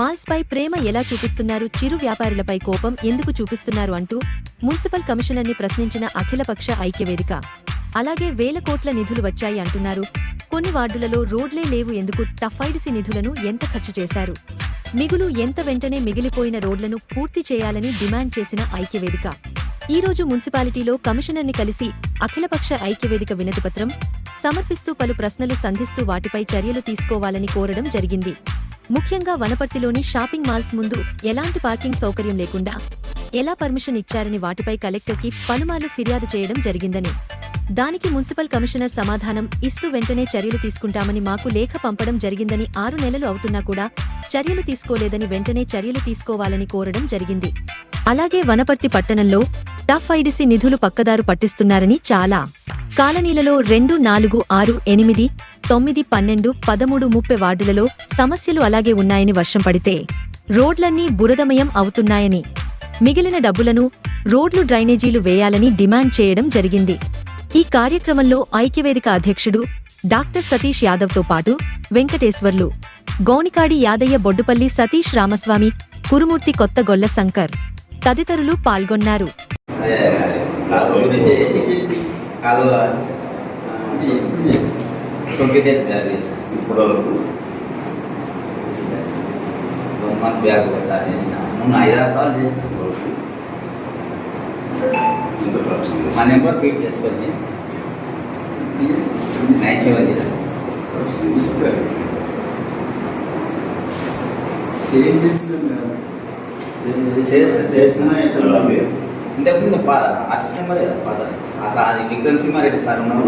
Malls పై ప్రేమ ఎలా చూపిస్తున్నారు, చిరు వ్యాపారులపై కోపం ఎందుకు చూపిస్తున్నారు అంటూ మున్సిపల్ కమిషనర్ని ప్రశ్నించిన అఖిలపక్ష ఐక్యవేదిక. అలాగే వేల కోట్ల నిధులు వచ్చాయి అంటున్నారు, కొన్ని వార్డులలో రోడ్లే లేవు ఎందుకు, టఫైడిసి నిధులను ఎంత ఖర్చు చేశారు, మిగులు ఎంత, వెంటనే మిగిలిపోయిన రోడ్లను పూర్తి చేయాలని డిమాండ్ చేసిన ఐక్యవేదిక ఈ రోజు మున్సిపాలిటీలో కమిషనర్ని కలిసి అఖిలపక్ష ఐక్యవేదిక వినతిపత్రం సమర్పిస్తూ పలు ప్రశ్నలు సంధిస్తూ వాటిపై చర్యలు తీసుకోవాలని కోరడం జరిగింది. ముఖ్యంగా వనపర్తిలోని షాపింగ్ మాల్స్ ముందు ఎలాంటి పార్కింగ్ సౌకర్యం లేకుండా ఎలా పర్మిషన్ ఇచ్చారని వాటిపై కలెక్టర్కి పలుమార్లు ఫిర్యాదు చేయడం జరిగిందని, దానికి మున్సిపల్ కమిషనర్ సమాధానం ఇస్తూ వెంటనే చర్యలు తీసుకుంటామని మాకు లేఖ పంపడం జరిగిందని, 6 నెలలు అవుతున్నా కూడా చర్యలు తీసుకోలేదని, వెంటనే చర్యలు తీసుకోవాలని కోరడం జరిగింది. అలాగే వనపర్తి పట్టణంలో టఫైడిసి నిధులు పక్కదారు పట్టిస్తున్నారని, చాలా కాలనీలలో 2, 4, 6, 8, 9, 12, 13, 30 వార్డులలో సమస్యలు అలాగే ఉన్నాయని, వర్షం పడితే రోడ్లన్నీ బురదమయం అవుతున్నాయని, మిగిలిన డబ్బులను రోడ్లు డ్రైనేజీలు వేయాలని డిమాండ్ చేయడం జరిగింది. ఈ కార్యక్రమంలో ఐక్యవేదిక అధ్యక్షుడు డాక్టర్ సతీష్ యాదవ్తో పాటు వెంకటేశ్వర్లు, గౌనికాడి యాదయ్య, బొడ్డుపల్లి సతీష్, రామస్వామి, కురుమూర్తి, కొత్త గొల్ల శంకర్ తదితరులు పాల్గొన్నారు. మా నెంబర్ ఫీడ్ చేసుకోండి, 970 ఇంతకుముందు అసిస్టెంట్ నెంబర్ అసలు అది విక్రమ్ సింహారెడ్డి సార్ ఉన్నారు.